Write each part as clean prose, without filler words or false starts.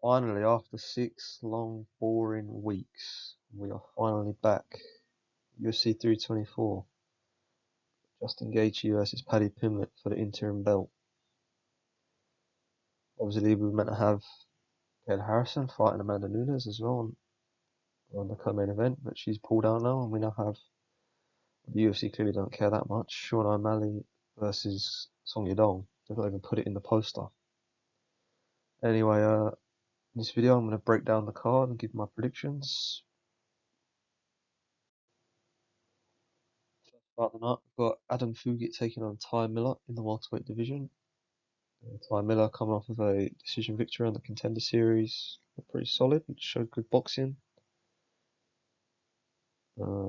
Finally, after 6 long, boring weeks, we are finally back. UFC 324. Justin Gaethje versus Paddy Pimblett for the interim belt. Obviously, we were meant to have Gail Harrison fighting Amanda Nunes as well on the co-main event, but she's pulled out now, and we now have the UFC clearly don't care that much. Sean O'Malley versus Song Yadong. They've not even put it in the poster. Anyway, in this video, I'm going to break down the card and give my predictions. About the night, we've got Adam Fugit taking on Ty Miller in the welterweight division. Ty Miller coming off of a decision victory on the Contender Series, pretty solid, showed good boxing.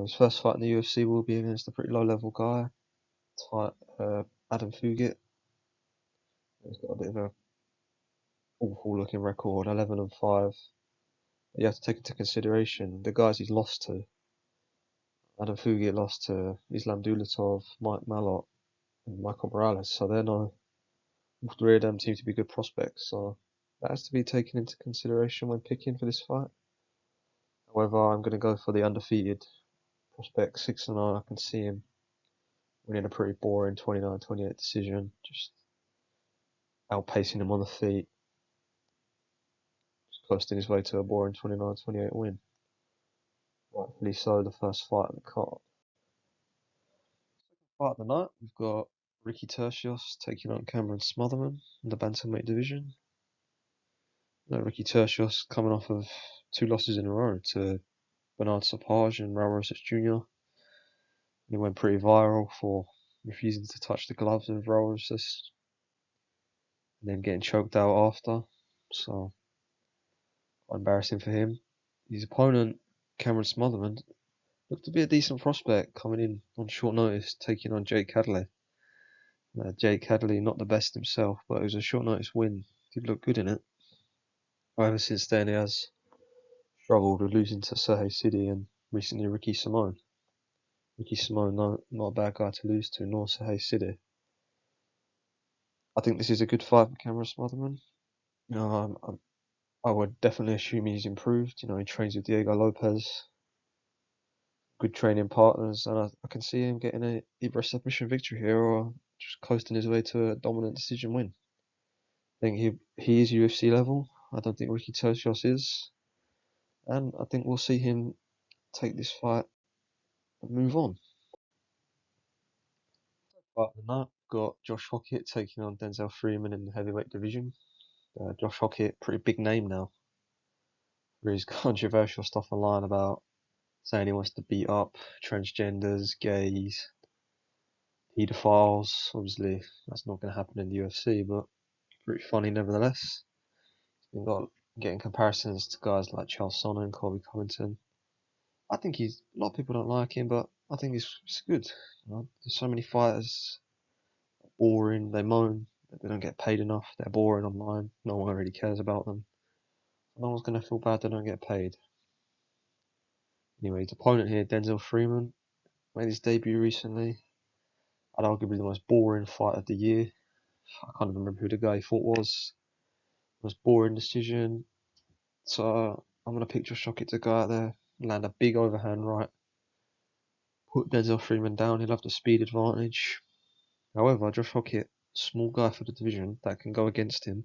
His first fight in the UFC will be against a pretty low-level guy, Adam Fugit. He's got a bit of a awful-looking record, 11-5. You have to take into consideration the guys he's lost to. Adam Fugit lost to Islam Dulatov, Mike Malott, and Michael Morales, so they're no. All three of them seem to be good prospects, so that has to be taken into consideration when picking for this fight. However, I'm going to go for the undefeated prospect, 6-0. I can see him winning a pretty boring 29-28 decision, just outpacing him on the feet, just coasting his way to a boring 29-28 win. Rightfully so, the first fight of the card. Fight of the night, we've got Ricky Tercios taking on Cameron Smotherman in the bantamweight division. Ricky Tercios coming off of 2 losses in a row to Bernard Sapage and Raul Rosas Jr. He went pretty viral for refusing to touch the gloves of Raul Rosas and then getting choked out after. So, quite embarrassing for him. His opponent, Cameron Smotherman, looked to be a decent prospect coming in on short notice, taking on Jake Cadley. Jake Cadley, not the best himself, but it was a short notice win. Did look good in it. However, since then he has struggled with losing to Sergey City and recently Ricky Simone. Ricky Simone, not a bad guy to lose to, nor Sergey City. I think this is a good fight for Cameron Smotherman. I would definitely assume he's improved. He trains with Diego Lopez, good training partners, and I can see him getting either a submission victory here or just coasting his way to a dominant decision win. I think he is UFC level. I don't think Ricky Tercios is, and I think we'll see him take this fight and move on. But the night got Josh Hockett taking on Denzel Freeman in the heavyweight division. Josh Hockett, pretty big name now, for his controversial stuff online about saying he wants to beat up transgenders, gays, paedophiles. Obviously, that's not going to happen in the UFC, but pretty funny nevertheless. You've got getting comparisons to guys like Charles Sonnen and Colby Covington. I think a lot of people don't like him, but I think it's good. There's so many fighters boring, they moan that they don't get paid enough, they're boring online, no one really cares about them. No one's going to feel bad they don't get paid. Anyway, his opponent here, Denzel Freeman, made his debut recently. I'd arguably the most boring fight of the year. I can't even remember who the guy he fought was. Most boring decision. So I'm going to pick Josh Hockett to go out there, land a big overhand right, put Denzel Freeman down. He'll have the speed advantage. However, Josh Hockett, small guy for the division, that can go against him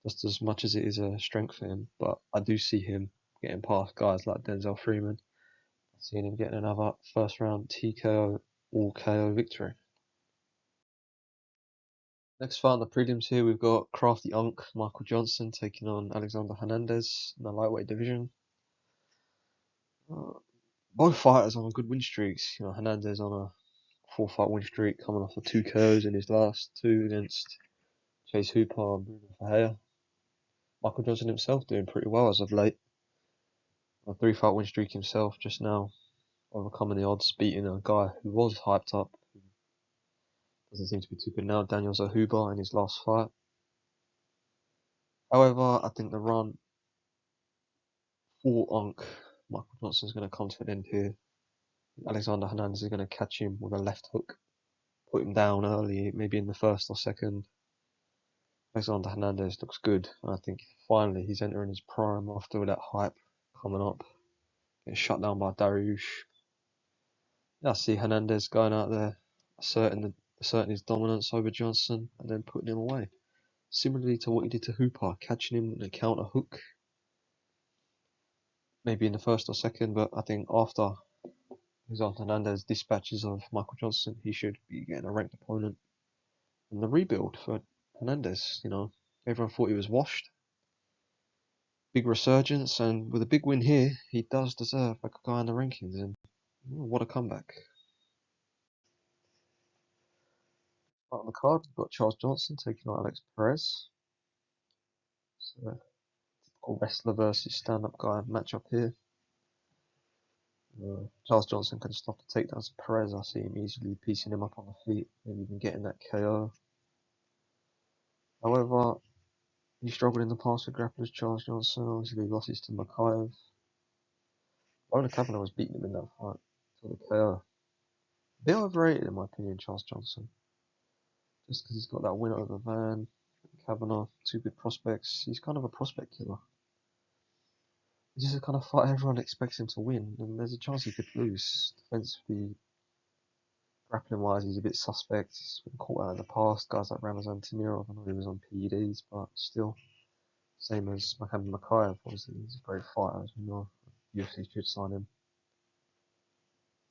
just as much as it is a strength for him. But I do see him getting past guys like Denzel Freeman. I'm seeing him getting another first round TKO or KO victory. Next fight on the prelims here, we've got Crafty Unk, Michael Johnson taking on Alexander Hernandez in the lightweight division. Both fighters on good win streaks. Hernandez on a 4-fight win streak, coming off of 2 KOs in his last 2 against Chase Hooper and Bruno Ferreira. Michael Johnson himself doing pretty well as of late. A 3-fight win streak himself, just now overcoming the odds, beating a guy who was hyped up. Doesn't seem to be too good now, Daniel Zahuba in his last fight. However, I think the run for Unk, Michael Johnson's going to come to an end here. Alexander Hernandez is going to catch him with a left hook, put him down early, maybe in the first or second, Alexander Hernandez looks good. I think finally he's entering his prime after all that hype coming up. Getting shut down by Dariush. Yeah, I see Hernandez going out there, asserting his dominance over Johnson and then putting him away. Similarly to what he did to Hooper, catching him in a counter hook. Maybe in the first or second, but I think after Alexander Hernandez dispatches of Michael Johnson, he should be getting a ranked opponent. And the rebuild for Hernandez, everyone thought he was washed. Big resurgence, and with a big win here, he does deserve a guy in the rankings, and what a comeback. On the card, we've got Charles Johnson taking on Alex Perez. So, typical wrestler versus stand-up guy matchup here. Charles Johnson can stop the takedowns of Perez. I see him easily piecing him up on the feet, maybe even getting that KO. However, he struggled in the past with grapplers. Charles Johnson obviously losses to Makayev. Ona Kavanagh was beating him in that fight for the KO. A bit overrated in my opinion, Charles Johnson. Just because he's got that win over Van, Kavanagh, two good prospects. He's kind of a prospect killer. This is the kind of fight everyone expects him to win, and there's a chance he could lose. Defensively, grappling wise, he's a bit suspect. He's been caught out in the past. Guys like Ramazan Tamirov, I know he was on PEDs, but still, same as Mohamed Makayev. Obviously, he's a great fighter, as we know. UFC should sign him.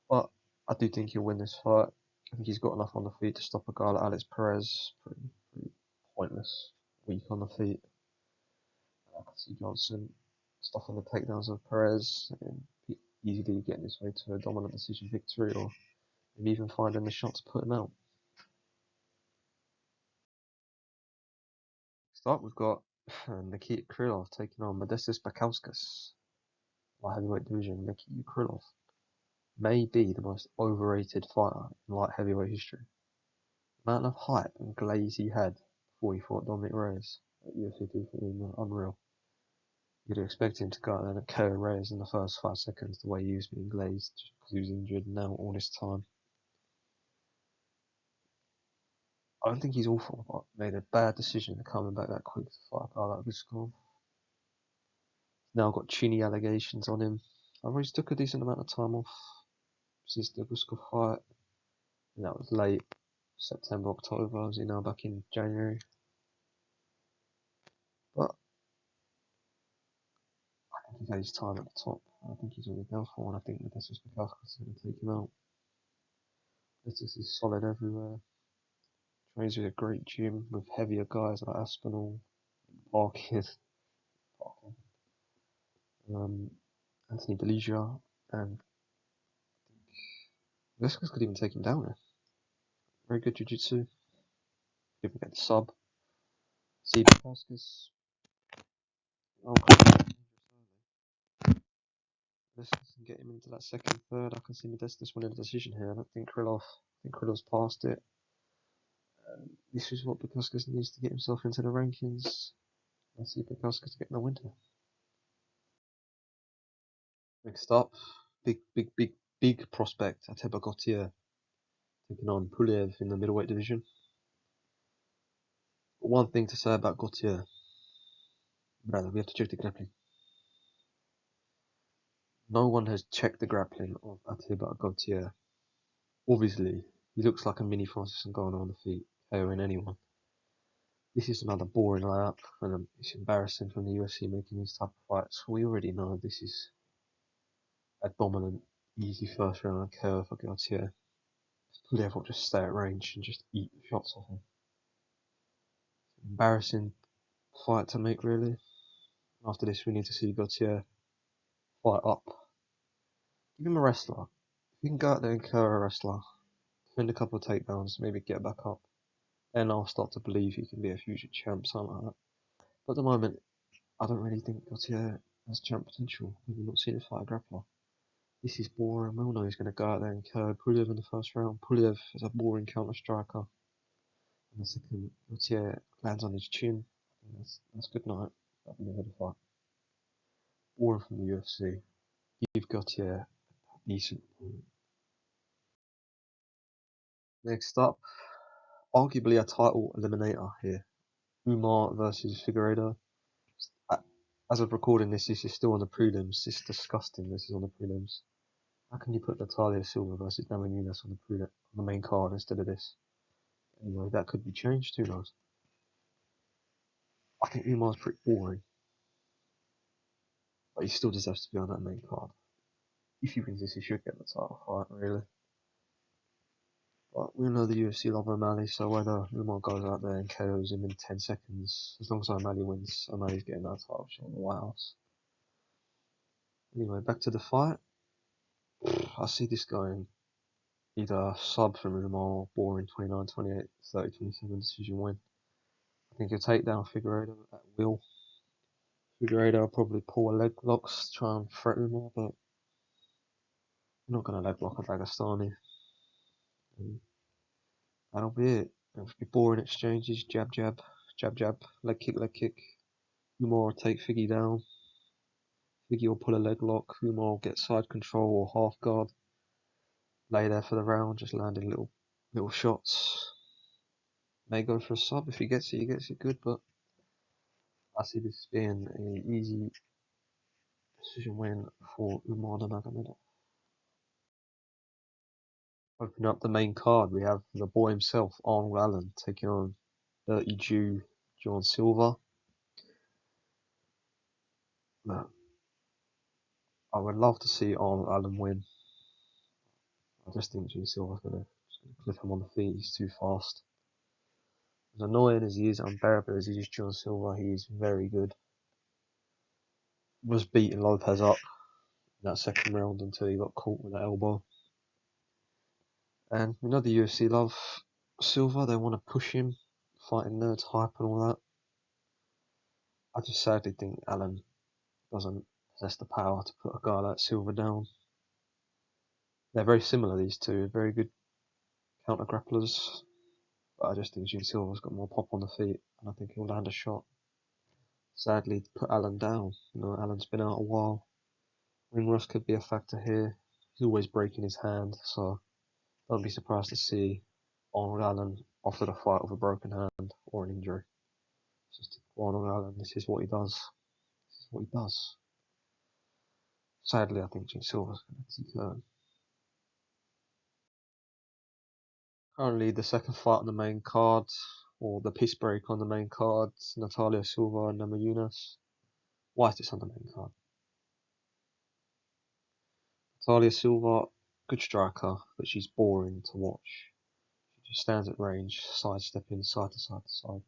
But I do think he'll win this fight. I think he's got enough on the feet to stop a guy like Alex Perez. Pretty pointless, weak on the feet. I can see Johnson stopping the takedowns of Perez and easily getting his way to a dominant decision victory, or maybe even finding the shot to put him out. Next up, we've got Nikita Krylov taking on Modestas Bukauskas. Light heavyweight division, Nikita Krylov may be the most overrated fighter in light heavyweight history. The amount of hype and glaze he had before he fought Dominic Reyes at UFC 214 unreal. You'd expect him to go out there and KO Reyes in the first 5 seconds the way he was being glazed because he was injured now all this time. I don't think he's awful, but made a bad decision coming back that quick to fight a guy like Guskov. Now got chinny allegations on him. I always took a decent amount of time off since the Guskov fight. And that was late September, October. Was he now back in January? But I think he's had his time at the top. I think he's already go for, and I think Modestas Bukauskas is going to take him out. Modestas is solid everywhere. Trains with a great gym with heavier guys like Aspinall, Parkin, Anthony Delija, and Velasquez could even take him down there. Very good jiu-jitsu. Even get the sub. See Velasquez. Oh, Velasquez can get him into that second, third. I can see Modestas winning the decision here. I think Krylov's past it. This is what Bukauskas needs to get himself into the rankings. I see Bukauskas getting the win here. Next up, big prospect, Ateba Gauthier, taking on Puliev in the middleweight division. But one thing to say about Gauthier, brother, we have to check the grappling. No one has checked the grappling of Ateba Gauthier. Obviously, he looks like a mini Francis Ngannou on the feet, KOing anyone. This is another boring layup, and it's embarrassing from the UFC making these type of fights. We already know this is a dominant, easy first round KO for Gauthier. Puliev will just stay at range and just eat shots off him. Embarrassing fight to make, really. After this, we need to see Gauthier fight up. Give him a wrestler. If you can go out there and KO a wrestler, defend a couple of takedowns, maybe get back up, then I'll start to believe he can be a future champ, something like that. But at the moment, I don't really think Gauthier has champ potential. We've not seen him fight a grappler. This is boring. We all know he's going to go out there and KO Puliev in the first round. Puliev is a boring counter striker. And the second, Gauthier lands on his chin. That's good night. That'll be another fight. Boring from the UFC. Give Gauthier a decent opponent. Next up, arguably a title eliminator here. Umar versus Figueiredo. As of recording this is still on the prelims. This is disgusting. This is on the prelims. How can you put Natalia Silva versus Namajunas on the main card instead of this? Anyway, that could be changed. Who knows? I think Umar's pretty boring, but he still deserves to be on that main card. If he wins this, he should get the title fight, really. But we know the UFC love O'Malley, so whether Umar goes out there and KOs him in 10 seconds, as long as O'Malley wins, O'Malley's getting that title shot in the White House. Anyway, back to the fight. I see this going either sub from Umar or boring 29-28, 30-27 decision win. I think he'll take down Figueiredo at will. Figueiredo will probably pull a leg locks to try and threaten Umar, but I'm not going to leg lock a Dagestani. And that'll be it. It'll be boring exchanges, jab, jab, jab, jab, leg kick, leg kick. Umar will take Figgy down. Figgy will pull a leg lock. Umar will get side control or half guard. Lay there for the round, just landing little shots. May go for a sub. If he gets it, good, but I see this being an easy decision win for Umar Nurmagomedov. Opening up the main card, we have the boy himself, Arnold Allen, taking on Dirty Jew John Silva. Now, I would love to see Arnold Allen win. I just think John Silva's going to clip him on the feet. He's too fast. As annoying as he is, unbearable as he is, John Silva, he is very good. Was beating Lopez up in that second round until he got caught with that elbow. And we know the UFC love Silva. They want to push him, fighting nerds, hype and all that. I just sadly think Allen doesn't possess the power to put a guy like Silva down. They're very similar, these two, very good counter grapplers. But I just think Gene Silva's got more pop on the feet, and I think he'll land a shot. Sadly, to put Allen down. Allen's been out a while. Ring rust could be a factor here. He's always breaking his hand, so don't be surprised to see Arnold Allen offered a fight with a broken hand or an injury. It's just Arnold Allen, this is what he does. This is what he does. Sadly, I think Gene Silva's going to take currently the second fight on the main card, or the piss break on the main card, Natalia Silva and Namajunas. Why is this on the main card? Natalia Silva, good striker, but she's boring to watch. She just stands at range, sidestepping side to side to side.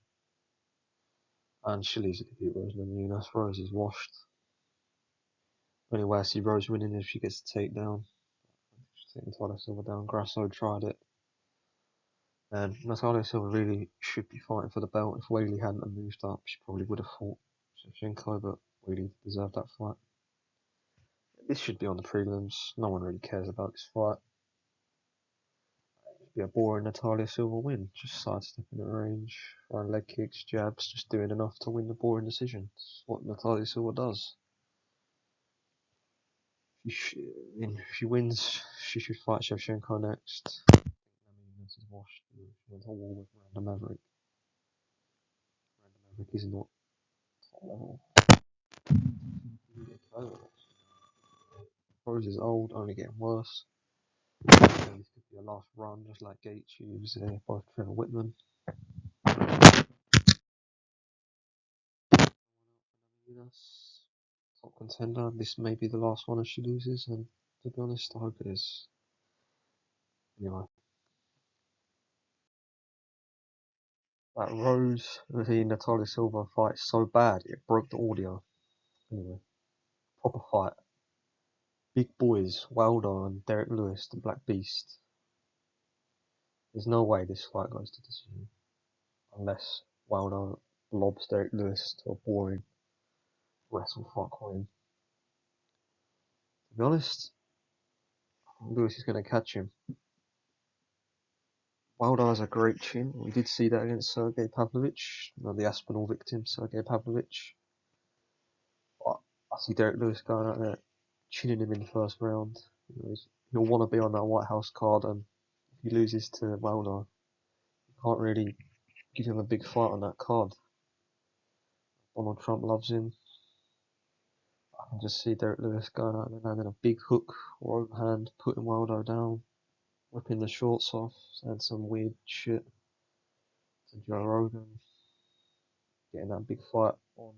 And she'll easily beat Rose Namajunas. Rose is washed. Only way I see Rose winning is if she gets the takedown. She's taking Natalia Silva down. Grasso tried it. And Natalia Silva really should be fighting for the belt. If Whaley hadn't moved up, she probably would have fought Shevchenko, but Whaley deserved that fight. This should be on the prelims. No one really cares about this fight. It'd be a boring Natalia Silva win. Just sidestepping at range, throwing leg kicks, jabs, just doing enough to win the boring decision. That's what Natalia Silva does. If she wins, she should fight Shevchenko next. I mean, this is washed. She went to war with Random Maverick. Random Maverick is not top level. Rose is old, only getting worse. This could be a last run, just like Gaethje was there by Trevor Whitman. Top contender. This may be the last one if she loses, and to be honest, I hope it is. Anyway, that Rose v Natalia Silva fight is so bad it broke the audio. Anyway, proper fight. Big boys, Wilder and Derek Lewis, the Black Beast. There's no way this fight goes to decision unless Wilder lobs Derek Lewis to a boring wrestle fight coin. To be honest, Lewis is going to catch him. Wilder has a great chin. We did see that against Sergey Pavlovich, the Aspinall victim, Sergey Pavlovich. But I see Derek Lewis going out there, chinning him in the first round. He'll want to be on that White House card, and if he loses to Wilder, you can't really give him a big fight on that card. Donald Trump loves him. I can just see Derek Lewis going out and landing a big hook or overhand, putting Wilder down, whipping the shorts off, saying some weird shit to Joe Rogan, getting that big fight on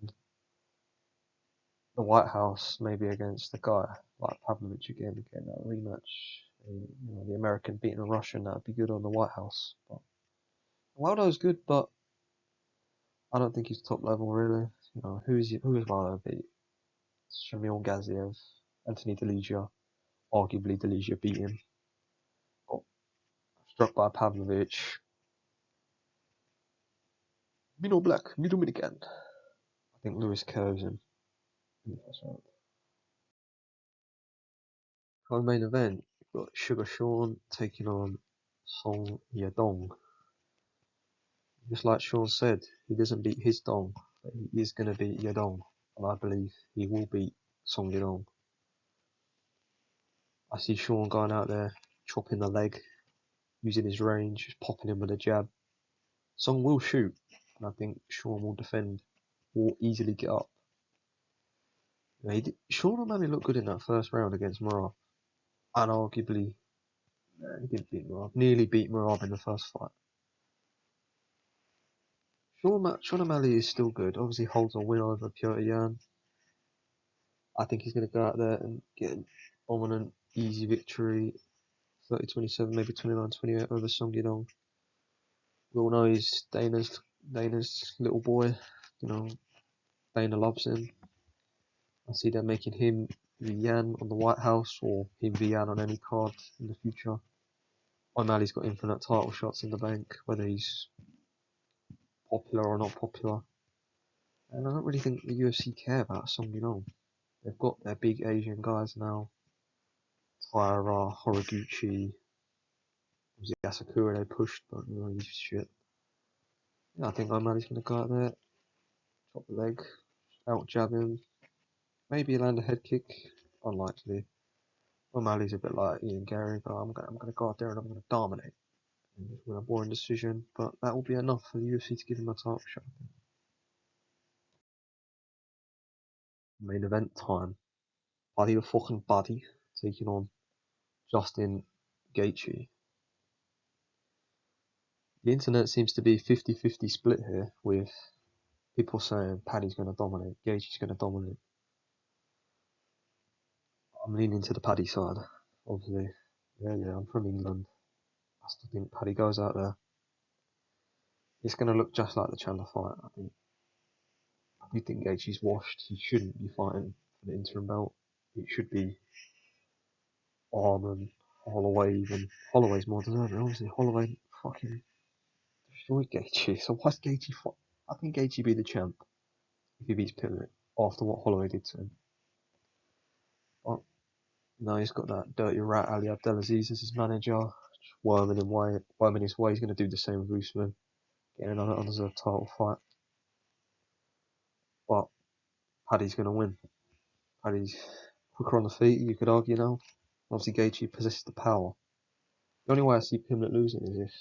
the White House, maybe against a guy like Pavlovich again, getting that rematch. The American beating a Russian, that'd be good on the White House. But Wilder's good, but I don't think he's top level really. Who is Wilder beat? Shamil Gaziev, Anthony Delija. Arguably Delija beat him. Got struck by Pavlovich. Middle Black, Middle Dominican. I think Lewis KOs him in the first round. Co-main event, we've got Sugar Sean taking on Song Yadong. Just like Sean said, he doesn't beat his Dong, but he is going to beat Yadong, and I believe he will beat Song Yadong. I see Sean going out there, chopping the leg, using his range, just popping him with a jab. Song will shoot, and I think Sean will defend, will easily get up. Sean O'Malley looked good in that first round against Marab, and arguably, he didn't beat Marab, nearly beat Marab in the first fight. Sean O'Malley is still good, obviously holds a win over Piotr Yan. I think he's going to go out there and get an dominant, easy victory, 30-27, maybe 29-28 over Song Yadong. We all know he's Dana's little boy. Dana loves him. I see them making him v Yan on the White House or him v Yan on any card in the future. O'Malley's got infinite title shots in the bank, whether he's popular or not popular. And I don't really think the UFC care about Song Yadong. They've got their big Asian guys now. Taira, Horiguchi, was it Asakura they pushed, but he's shit. Yeah, I think O'Malley's going to go out there, chop the leg, out jab him, maybe land a head kick, unlikely. O'Malley's a bit like Ian Gary, but I'm going to go out there and I'm going to dominate and win a boring decision, but that will be enough for the UFC to give him a title shot. Main event time. Buddy the fucking Buddy taking on Justin Gaethje. The internet seems to be 50-50 split here, with people saying Paddy's going to dominate, Gaethje's going to dominate. I'm leaning to the Paddy side, obviously. Yeah, I'm from England. I still think Paddy goes out there. It's going to look just like the Chandler fight. I do think Gaethje's washed. He shouldn't be fighting for the interim belt. It should be Arman, Holloway even. Holloway's more deserving. Obviously, Holloway fucking destroyed Gaethje. So why's Gaethje fight? I think Gaethje be the champ if he beats Pimblett after what Holloway did to him. But no, he's got that dirty rat Ali Abdelaziz as his manager, worming his way. He's going to do the same with Usman, getting another undeserved title fight. But Paddy's going to win. Paddy's quicker on the feet, you could argue now. Obviously, Gaethje possesses the power. The only way I see Pimblett losing is if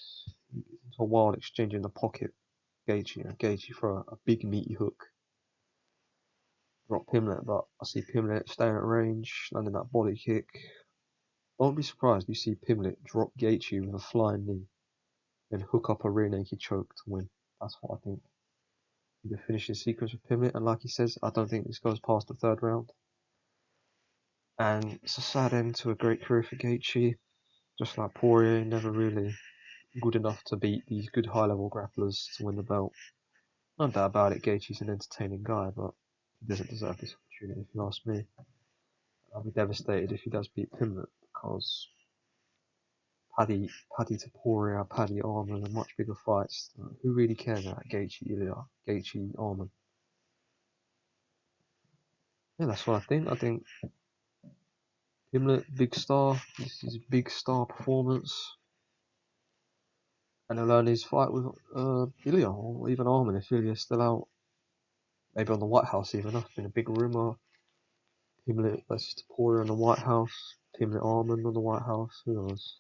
it's a wild exchange in the pocket. Gaethje for a big meaty hook. Drop Pimblett, but I see Pimblett staying at range, landing that body kick. I won't be surprised if you see Pimblett drop Gaethje with a flying knee, then hook up a rear naked choke to win. That's what I think. The finishing sequence with Pimblett, and like he says, I don't think this goes past the third round. And it's a sad end to a great career for Gaethje. Just like Poirier, never really good enough to beat these good high-level grapplers to win the belt. No doubt about it, Gaethje's an entertaining guy, but he doesn't deserve this opportunity, if you ask me. I'll be devastated if he does beat Pimblett, because Paddy to Poirier, Paddy Arman are much bigger fights. Who really cares about Gaethje, Gaethje Arman? Yeah, that's what I think. I think Pimblett, big star. This is a big star performance. And he'll earn his fight with Ilya, or even Arman if Ilya's still out. Maybe on the White House even. That's been a big rumour. Pimblett versus Poirier on the White House. Pimblett Arman on the White House. Who knows?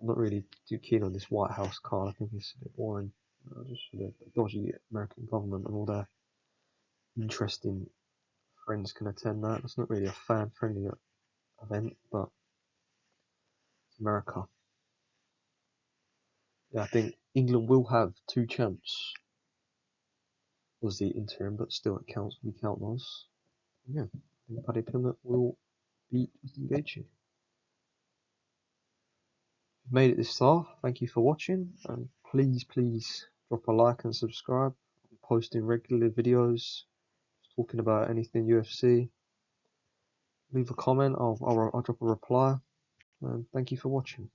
I'm not really too keen on this White House card. I think it's a bit boring. Just for the dodgy American government and all that. interesting friends can attend that. It's not really a fan-friendly event, but it's America. Yeah, I think England will have 2 champs. Was the interim, but still it counts. We count those. Yeah, I think Paddy Pimblett will beat Gaethje. Made it this far, thank you for watching, and please drop a like and subscribe. I'm posting regular videos talking about anything UFC. Leave a comment, I'll drop a reply, and thank you for watching.